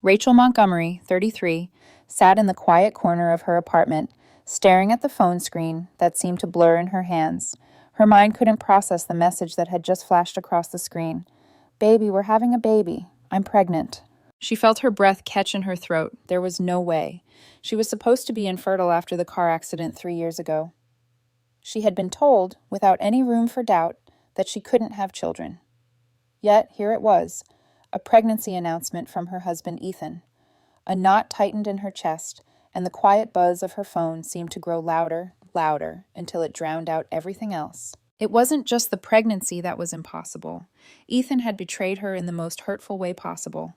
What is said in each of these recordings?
Rachel Montgomery, 33, sat in the quiet corner of her apartment, staring at the phone screen that seemed to blur in her hands. Her mind couldn't process the message that had just flashed across the screen. "Baby, we're having a baby. I'm pregnant." She felt her breath catch in her throat. There was no way. She was supposed to be infertile after the car accident 3 years ago. She had been told, without any room for doubt, that she couldn't have children. Yet here it was, a pregnancy announcement from her husband Ethan. A knot tightened in her chest, and the quiet buzz of her phone seemed to grow louder, louder, until it drowned out everything else. It wasn't just the pregnancy that was impossible. Ethan had betrayed her in the most hurtful way possible.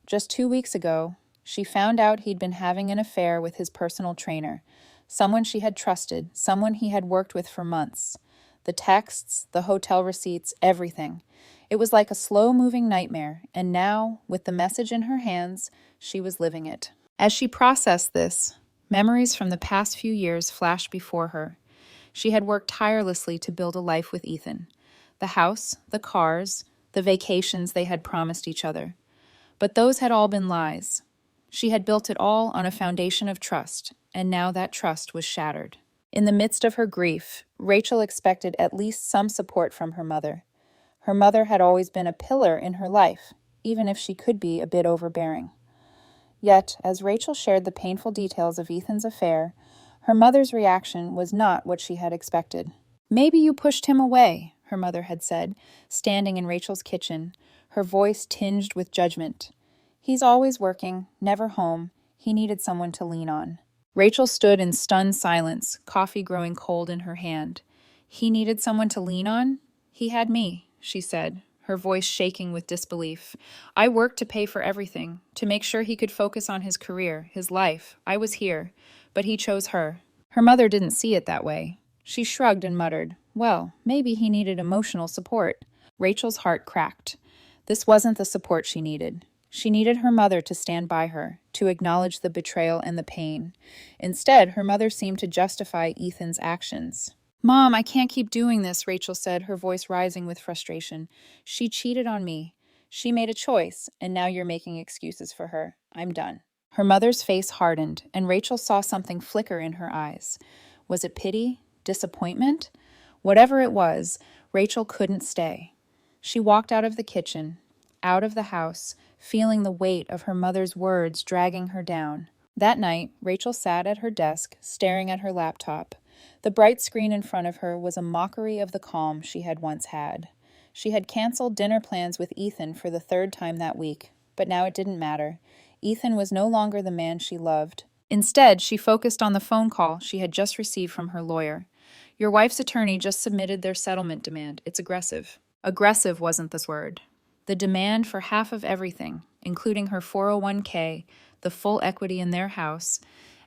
Just 2 weeks ago, she found out he'd been having an affair with his personal trainer, someone she had trusted, someone he had worked with for months. The texts, the hotel receipts, everything. It was like a slow-moving nightmare, and now, with the message in her hands, she was living it. As she processed this, memories from the past few years flashed before her. She had worked tirelessly to build a life with Ethan. The house, the cars, the vacations they had promised each other. But those had all been lies. She had built it all on a foundation of trust, and now that trust was shattered. In the midst of her grief, Rachel expected at least some support from her mother. Her mother had always been a pillar in her life, even if she could be a bit overbearing. Yet, as Rachel shared the painful details of Ethan's affair, her mother's reaction was not what she had expected. "Maybe you pushed him away," her mother had said, standing in Rachel's kitchen, her voice tinged with judgment. "He's always working, never home. He needed someone to lean on." Rachel stood in stunned silence, coffee growing cold in her hand. "He needed someone to lean on? He had me," she said, her voice shaking with disbelief. "I worked to pay for everything, to make sure he could focus on his career, his life. I was here, but he chose her." Her mother didn't see it that way. She shrugged and muttered, "Well, maybe he needed emotional support." Rachel's heart cracked. This wasn't the support she needed. She needed her mother to stand by her, to acknowledge the betrayal and the pain. Instead, her mother seemed to justify Ethan's actions. "Mom, I can't keep doing this," Rachel said, her voice rising with frustration. "She cheated on me. She made a choice, and now you're making excuses for her. I'm done." Her mother's face hardened, and Rachel saw something flicker in her eyes. Was it pity? Disappointment? Whatever it was, Rachel couldn't stay. She walked out of the kitchen, out of the house, feeling the weight of her mother's words dragging her down. That night, Rachel sat at her desk, staring at her laptop. The bright screen in front of her was a mockery of the calm she had once had. She had canceled dinner plans with Ethan for the third time that week, but now it didn't matter. Ethan was no longer the man she loved. Instead, she focused on the phone call she had just received from her lawyer. "Your wife's attorney just submitted their settlement demand. It's aggressive." Aggressive wasn't the word. The demand for half of everything, including her 401k, the full equity in their house,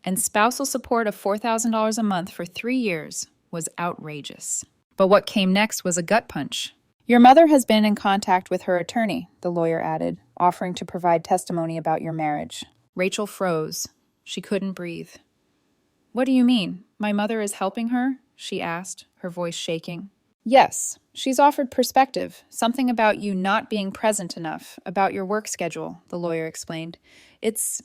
and spousal support of $4,000 a month for 3 years, was outrageous. But what came next was a gut punch. "Your mother has been in contact with her attorney," the lawyer added, offering to provide testimony about your marriage. Rachel froze. She couldn't breathe. "What do you mean? My mother is helping her?" she asked, her voice shaking. "Yes, she's offered perspective, something about you not being present enough, about your work schedule," the lawyer explained. It's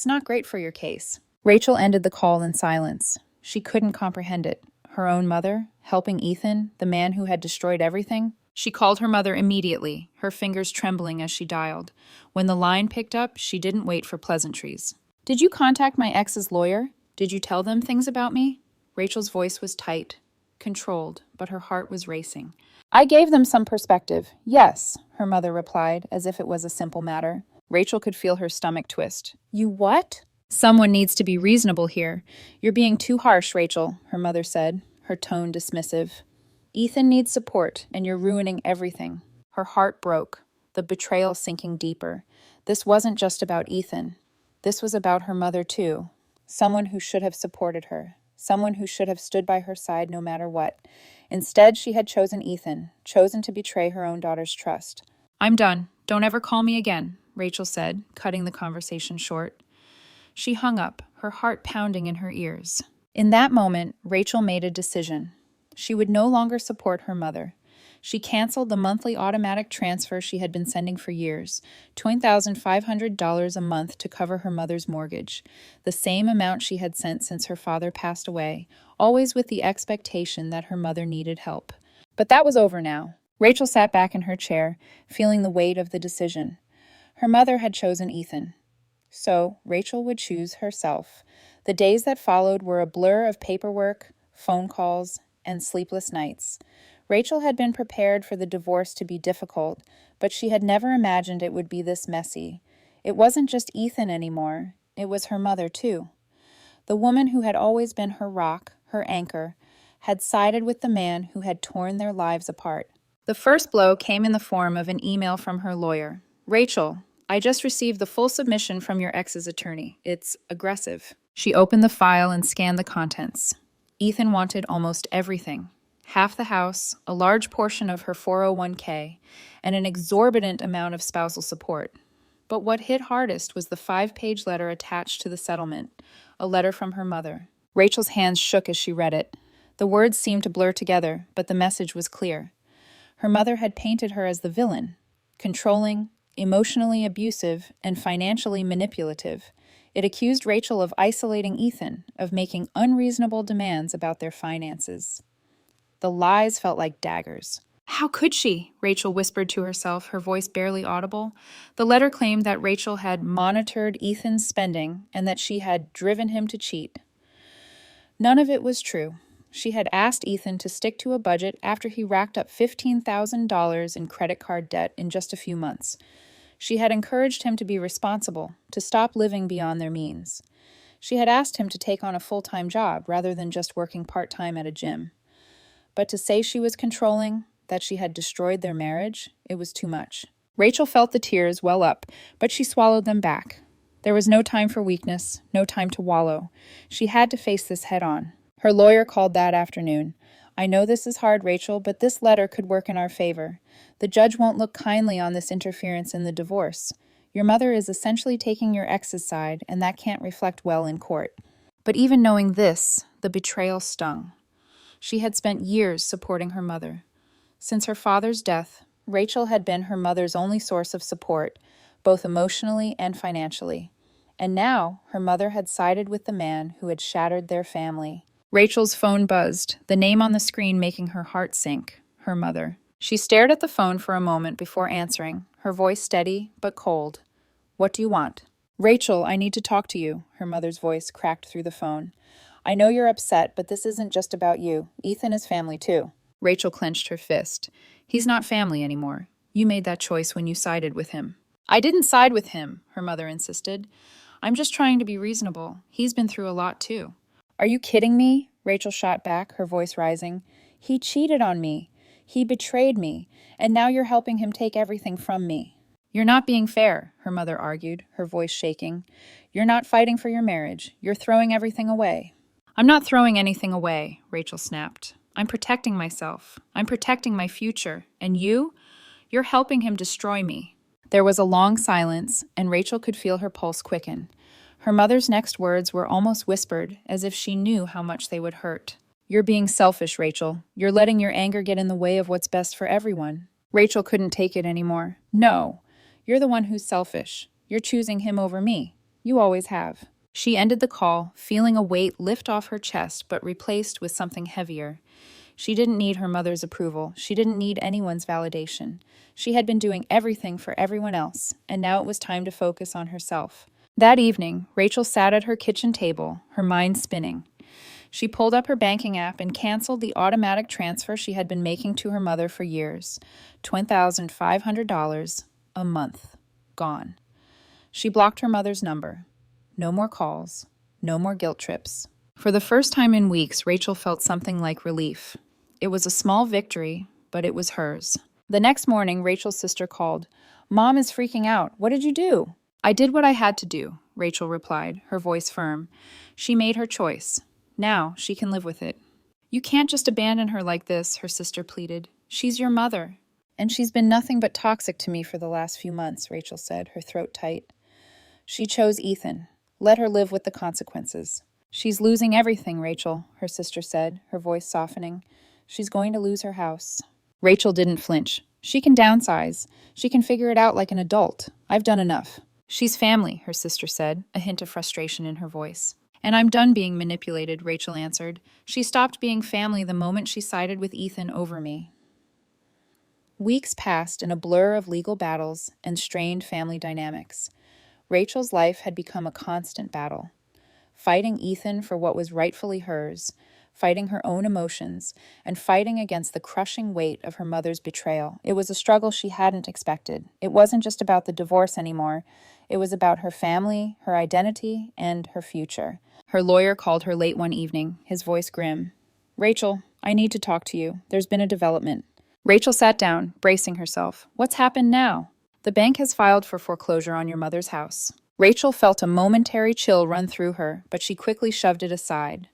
not great for your case." Rachel ended the call in silence. She couldn't comprehend it. Her own mother, helping Ethan, the man who had destroyed everything? She called her mother immediately, her fingers trembling as she dialed. When the line picked up, she didn't wait for pleasantries. "Did you contact my ex's lawyer? Did you tell them things about me?" Rachel's voice was tight, controlled, but her heart was racing. "I gave them some perspective, yes," her mother replied, as if it was a simple matter. Rachel could feel her stomach twist. "You what?" "Someone needs to be reasonable here. You're being too harsh, Rachel," her mother said, her tone dismissive. "Ethan needs support, and you're ruining everything." Her heart broke, the betrayal sinking deeper. This wasn't just about Ethan. This was about her mother, too. Someone who should have supported her. Someone who should have stood by her side no matter what. Instead, she had chosen Ethan, chosen to betray her own daughter's trust. "I'm done. Don't ever call me again," Rachel said, cutting the conversation short. She hung up, her heart pounding in her ears. In that moment, Rachel made a decision. She would no longer support her mother. She canceled the monthly automatic transfer she had been sending for years, $20,500 a month to cover her mother's mortgage, the same amount she had sent since her father passed away, always with the expectation that her mother needed help. But that was over now. Rachel sat back in her chair, feeling the weight of the decision. Her mother had chosen Ethan. So Rachel would choose herself. The days that followed were a blur of paperwork, phone calls, and sleepless nights. Rachel had been prepared for the divorce to be difficult, but she had never imagined it would be this messy. It wasn't just Ethan anymore. It was her mother, too. The woman who had always been her rock, her anchor, had sided with the man who had torn their lives apart. The first blow came in the form of an email from her lawyer. "Rachel, I just received the full submission from your ex's attorney. It's aggressive." She opened the file and scanned the contents. Ethan wanted almost everything. Half the house, a large portion of her 401k, and an exorbitant amount of spousal support. But what hit hardest was the 5-page letter attached to the settlement, a letter from her mother. Rachel's hands shook as she read it. The words seemed to blur together, but the message was clear. Her mother had painted her as the villain, controlling, emotionally abusive, and financially manipulative. It accused Rachel of isolating Ethan, of making unreasonable demands about their finances. The lies felt like daggers. "How could she?" Rachel whispered to herself, her voice barely audible. The letter claimed that Rachel had monitored Ethan's spending and that she had driven him to cheat. None of it was true. She had asked Ethan to stick to a budget after he racked up $15,000 in credit card debt in just a few months. She had encouraged him to be responsible, to stop living beyond their means. She had asked him to take on a full-time job rather than just working part-time at a gym. But to say she was controlling, that she had destroyed their marriage, it was too much. Rachel felt the tears well up, but she swallowed them back. There was no time for weakness, no time to wallow. She had to face this head-on. Her lawyer called that afternoon. "I know this is hard, Rachel, but this letter could work in our favor. The judge won't look kindly on this interference in the divorce. Your mother is essentially taking your ex's side, and that can't reflect well in court." But even knowing this, the betrayal stung. She had spent years supporting her mother. Since her father's death, Rachel had been her mother's only source of support, both emotionally and financially. And now, her mother had sided with the man who had shattered their family. Rachel's phone buzzed, the name on the screen making her heart sink. Her mother. She stared at the phone for a moment before answering, her voice steady but cold. "What do you want?" "Rachel, I need to talk to you," her mother's voice cracked through the phone. "I know you're upset, but this isn't just about you. Ethan is family too." Rachel clenched her fist. "He's not family anymore. You made that choice when you sided with him." "I didn't side with him," her mother insisted. "I'm just trying to be reasonable. He's been through a lot too." "Are you kidding me?" Rachel shot back, her voice rising. "He cheated on me. He betrayed me. And now you're helping him take everything from me." "You're not being fair," her mother argued, her voice shaking. "You're not fighting for your marriage. You're throwing everything away." "I'm not throwing anything away," Rachel snapped. "I'm protecting myself. I'm protecting my future. And you're helping him destroy me." There was a long silence, and Rachel could feel her pulse quicken. Her mother's next words were almost whispered, as if she knew how much they would hurt. "You're being selfish, Rachel. You're letting your anger get in the way of what's best for everyone." Rachel couldn't take it anymore. "No, you're the one who's selfish. You're choosing him over me. You always have." She ended the call, feeling a weight lift off her chest, but replaced with something heavier. She didn't need her mother's approval. She didn't need anyone's validation. She had been doing everything for everyone else, and now it was time to focus on herself. That evening, Rachel sat at her kitchen table, her mind spinning. She pulled up her banking app and canceled the automatic transfer she had been making to her mother for years. $20,500 a month. Gone. She blocked her mother's number. No more calls. No more guilt trips. For the first time in weeks, Rachel felt something like relief. It was a small victory, but it was hers. The next morning, Rachel's sister called. "Mom is freaking out. What did you do?" "I did what I had to do," Rachel replied, her voice firm. "She made her choice. Now she can live with it." "You can't just abandon her like this," her sister pleaded. "She's your mother." "And she's been nothing but toxic to me for the last few months," Rachel said, her throat tight. "She chose Ethan. Let her live with the consequences." "She's losing everything, Rachel," her sister said, her voice softening. "She's going to lose her house." Rachel didn't flinch. She can downsize. She can figure it out like an adult. I've done enough. She's family, her sister said, a hint of frustration in her voice. And I'm done being manipulated, Rachel answered. She stopped being family the moment she sided with Ethan over me. Weeks passed in a blur of legal battles and strained family dynamics. Rachel's life had become a constant battle. Fighting Ethan for what was rightfully hers, fighting her own emotions, and fighting against the crushing weight of her mother's betrayal. It was a struggle she hadn't expected. It wasn't just about the divorce anymore. It was about her family, her identity, and her future. Her lawyer called her late one evening, his voice grim. "Rachel, I need to talk to you. There's been a development." Rachel sat down, bracing herself. "What's happened now?" "The bank has filed for foreclosure on your mother's house." Rachel felt a momentary chill run through her, but she quickly shoved it aside.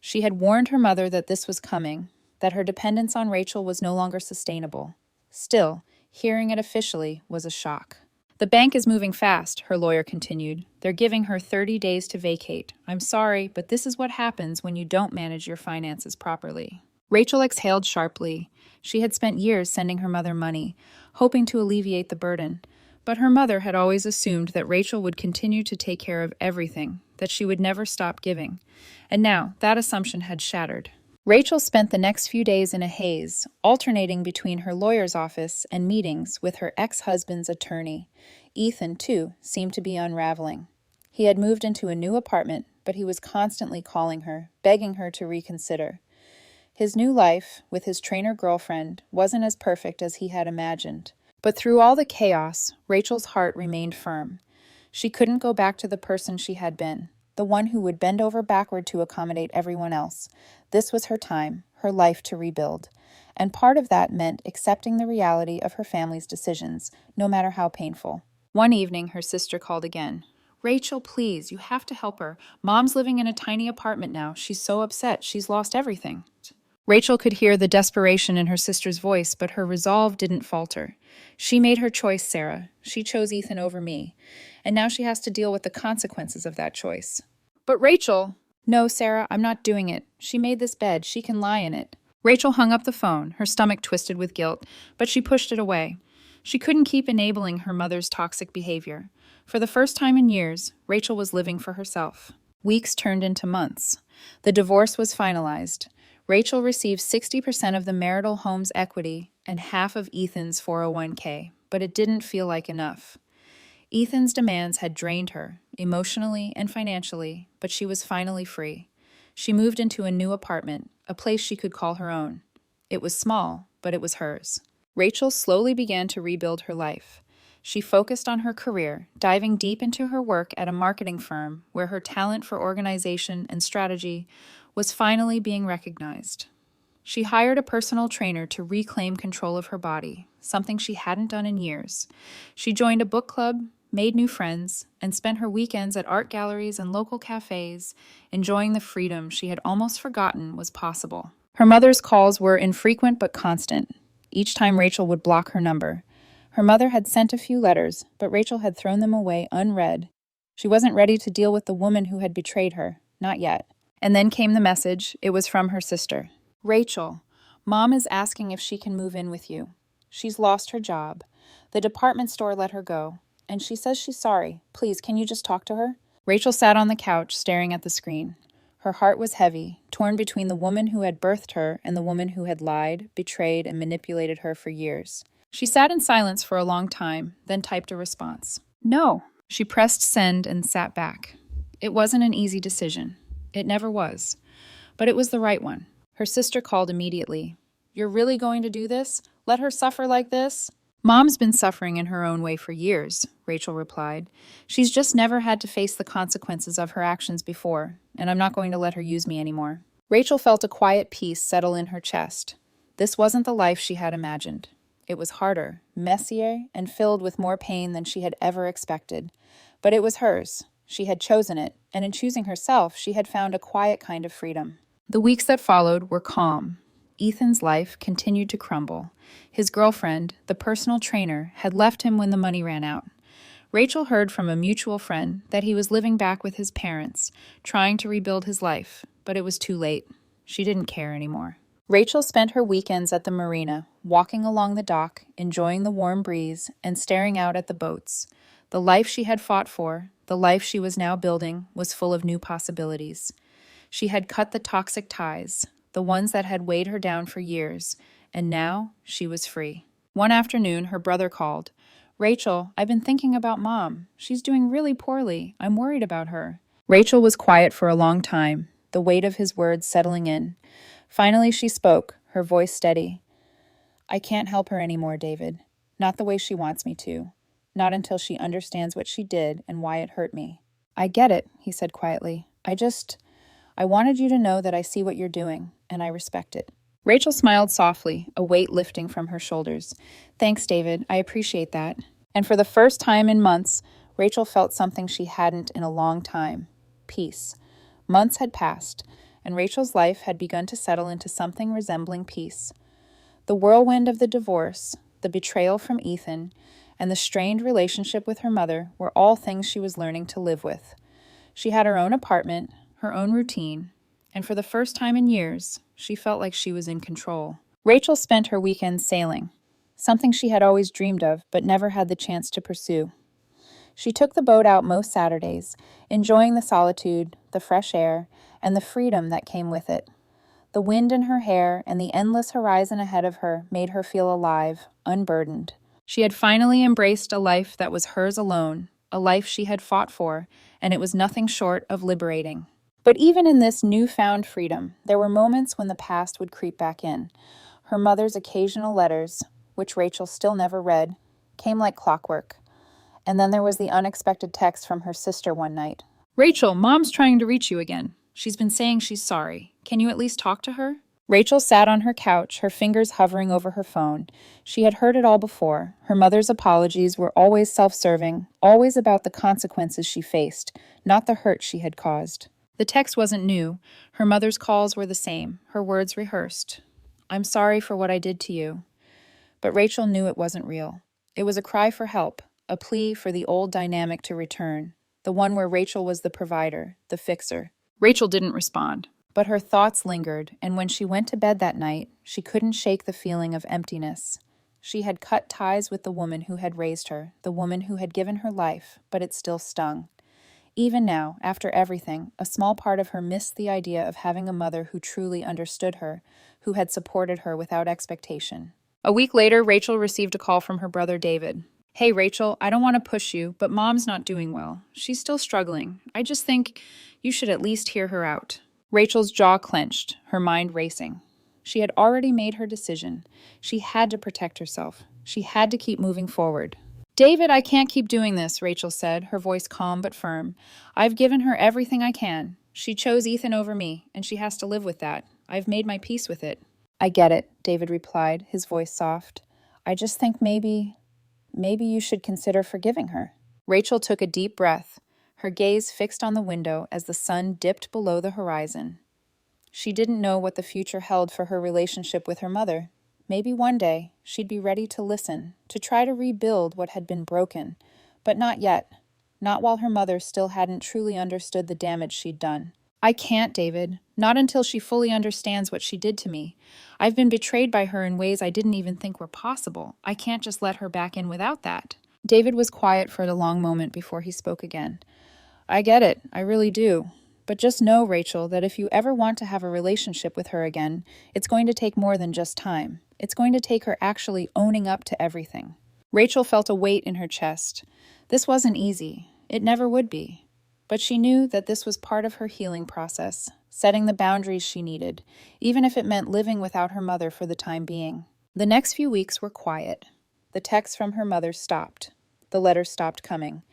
She had warned her mother that this was coming, that her dependence on Rachel was no longer sustainable. Still, hearing it officially was a shock. "The bank is moving fast," her lawyer continued. "They're giving her 30 days to vacate. I'm sorry, but this is what happens when you don't manage your finances properly." Rachel exhaled sharply. She had spent years sending her mother money, hoping to alleviate the burden. But her mother had always assumed that Rachel would continue to take care of everything, that she would never stop giving. And now, that assumption had shattered. Rachel spent the next few days in a haze, alternating between her lawyer's office and meetings with her ex-husband's attorney. Ethan, too, seemed to be unraveling. He had moved into a new apartment, but he was constantly calling her, begging her to reconsider. His new life, with his trainer girlfriend, wasn't as perfect as he had imagined. But through all the chaos, Rachel's heart remained firm. She couldn't go back to the person she had been, the one who would bend over backward to accommodate everyone else. This was her time, her life to rebuild. And part of that meant accepting the reality of her family's decisions, no matter how painful. One evening, her sister called again. "Rachel, please, you have to help her. Mom's living in a tiny apartment now. She's so upset. She's lost everything." Rachel could hear the desperation in her sister's voice, but her resolve didn't falter. "She made her choice, Sarah. She chose Ethan over me. And now she has to deal with the consequences of that choice." "But Rachel—" "No, Sarah, I'm not doing it. She made this bed. She can lie in it." Rachel hung up the phone, her stomach twisted with guilt, but she pushed it away. She couldn't keep enabling her mother's toxic behavior. For the first time in years, Rachel was living for herself. Weeks turned into months. The divorce was finalized. Rachel received 60% of the marital home's equity and half of Ethan's 401k, but it didn't feel like enough. Ethan's demands had drained her, emotionally and financially, but she was finally free. She moved into a new apartment, a place she could call her own. It was small, but it was hers. Rachel slowly began to rebuild her life. She focused on her career, diving deep into her work at a marketing firm where her talent for organization and strategy was finally being recognized. She hired a personal trainer to reclaim control of her body, something she hadn't done in years. She joined a book club, made new friends, and spent her weekends at art galleries and local cafes, enjoying the freedom she had almost forgotten was possible. Her mother's calls were infrequent but constant. Each time Rachel would block her number. Her mother had sent a few letters, but Rachel had thrown them away unread. She wasn't ready to deal with the woman who had betrayed her, not yet. And then came the message. It was from her sister. "Rachel, Mom is asking if she can move in with you. She's lost her job. The department store let her go, and she says she's sorry. Please, can you just talk to her?" Rachel sat on the couch, staring at the screen. Her heart was heavy, torn between the woman who had birthed her and the woman who had lied, betrayed, and manipulated her for years. She sat in silence for a long time, then typed a response. "No." She pressed send and sat back. It wasn't an easy decision. It never was. But it was the right one. Her sister called immediately. "You're really going to do this? Let her suffer like this?" "Mom's been suffering in her own way for years," Rachel replied. "She's just never had to face the consequences of her actions before, and I'm not going to let her use me anymore." Rachel felt a quiet peace settle in her chest. This wasn't the life she had imagined. It was harder, messier, and filled with more pain than she had ever expected. But it was hers. She had chosen it, and in choosing herself, she had found a quiet kind of freedom. The weeks that followed were calm. Ethan's life continued to crumble. His girlfriend, the personal trainer, had left him when the money ran out. Rachel heard from a mutual friend that he was living back with his parents, trying to rebuild his life, but it was too late. She didn't care anymore. Rachel spent her weekends at the marina, walking along the dock, enjoying the warm breeze, and staring out at the boats. The life she had fought for, the life she was now building, was full of new possibilities. She had cut the toxic ties, the ones that had weighed her down for years, and now she was free. One afternoon, her brother called. "Rachel, I've been thinking about Mom. She's doing really poorly. I'm worried about her." Rachel was quiet for a long time, the weight of his words settling in. Finally, she spoke, her voice steady. "I can't help her anymore, David. Not the way she wants me to. Not until she understands what she did and why it hurt me." "I get it," he said quietly. I wanted you to know that I see what you're doing, and I respect it." Rachel smiled softly, a weight lifting from her shoulders. "Thanks, David. I appreciate that." And for the first time in months, Rachel felt something she hadn't in a long time. Peace. Months had passed, and Rachel's life had begun to settle into something resembling peace. The whirlwind of the divorce, the betrayal from Ethan, and the strained relationship with her mother were all things she was learning to live with. She had her own apartment, her own routine, and for the first time in years, she felt like she was in control. Rachel spent her weekends sailing, something she had always dreamed of but never had the chance to pursue. She took the boat out most Saturdays, enjoying the solitude, the fresh air, and the freedom that came with it. The wind in her hair and the endless horizon ahead of her made her feel alive, unburdened. She had finally embraced a life that was hers alone, a life she had fought for, and it was nothing short of liberating. But even in this newfound freedom, there were moments when the past would creep back in. Her mother's occasional letters, which Rachel still never read, came like clockwork. And then there was the unexpected text from her sister one night. "Rachel, Mom's trying to reach you again. She's been saying she's sorry. Can you at least talk to her?" Rachel sat on her couch, her fingers hovering over her phone. She had heard it all before. Her mother's apologies were always self-serving, always about the consequences she faced, not the hurt she had caused. The text wasn't new. Her mother's calls were the same, her words rehearsed. "I'm sorry for what I did to you." But Rachel knew it wasn't real. It was a cry for help, a plea for the old dynamic to return, the one where Rachel was the provider, the fixer. Rachel didn't respond, but her thoughts lingered, and when she went to bed that night, she couldn't shake the feeling of emptiness. She had cut ties with the woman who had raised her, the woman who had given her life, but it still stung. Even now, after everything, a small part of her missed the idea of having a mother who truly understood her, who had supported her without expectation. A week later, Rachel received a call from her brother David. "Hey, Rachel, I don't want to push you, but Mom's not doing well. She's still struggling. I just think you should at least hear her out." Rachel's jaw clenched, her mind racing. She had already made her decision. She had to protect herself. She had to keep moving forward. "David, I can't keep doing this," Rachel said, her voice calm but firm. "I've given her everything I can. She chose Ethan over me, and she has to live with that. I've made my peace with it." "I get it," David replied, his voice soft. "I just think maybe you should consider forgiving her." Rachel took a deep breath, her gaze fixed on the window as the sun dipped below the horizon. She didn't know what the future held for her relationship with her mother. Maybe one day she'd be ready to listen, to try to rebuild what had been broken, but not yet, not while her mother still hadn't truly understood the damage she'd done. "I can't, David, not until she fully understands what she did to me. I've been betrayed by her in ways I didn't even think were possible. I can't just let her back in without that." David was quiet for a long moment before he spoke again. "I get it, I really do. But just know, Rachel, that if you ever want to have a relationship with her again, it's going to take more than just time. It's going to take her actually owning up to everything." Rachel felt a weight in her chest. This wasn't easy. It never would be. But she knew that this was part of her healing process, setting the boundaries she needed, even if it meant living without her mother for the time being. The next few weeks were quiet. The texts from her mother stopped. The letters stopped coming.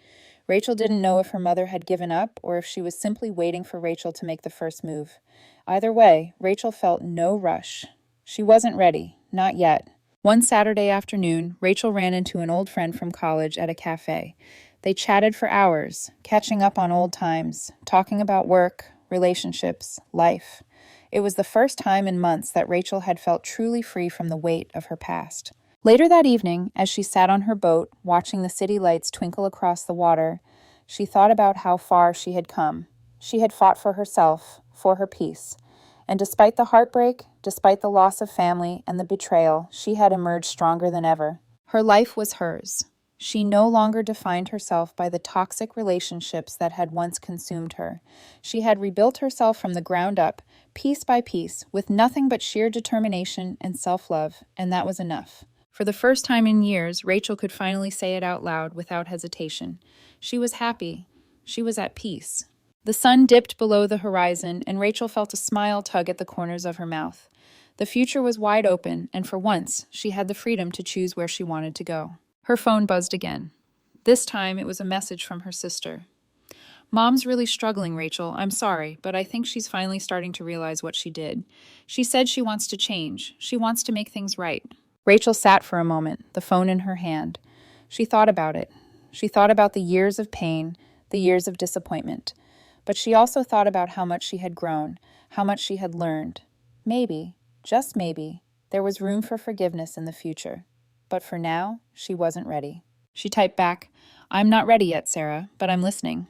Rachel didn't know if her mother had given up or if she was simply waiting for Rachel to make the first move. Either way, Rachel felt no rush. She wasn't ready, not yet. One Saturday afternoon, Rachel ran into an old friend from college at a cafe. They chatted for hours, catching up on old times, talking about work, relationships, life. It was the first time in months that Rachel had felt truly free from the weight of her past. Later that evening, as she sat on her boat, watching the city lights twinkle across the water, she thought about how far she had come. She had fought for herself, for her peace, And despite the heartbreak, despite the loss of family and the betrayal, she had emerged stronger than ever. Her life was hers. She no longer defined herself by the toxic relationships that had once consumed her. She had rebuilt herself from the ground up, piece by piece, with nothing but sheer determination and self-love, and that was enough. For the first time in years, Rachel could finally say it out loud without hesitation. She was happy. She was at peace. The sun dipped below the horizon, and Rachel felt a smile tug at the corners of her mouth. The future was wide open, and for once, she had the freedom to choose where she wanted to go. Her phone buzzed again. This time, it was a message from her sister. "Mom's really struggling, Rachel. I'm sorry, but I think she's finally starting to realize what she did. She said she wants to change. She wants to make things right." Rachel sat for a moment, the phone in her hand. She thought about it. She thought about the years of pain, the years of disappointment. But she also thought about how much she had grown, how much she had learned. Maybe, just maybe, there was room for forgiveness in the future. But for now, she wasn't ready. She typed back, "I'm not ready yet, Sarah, but I'm listening."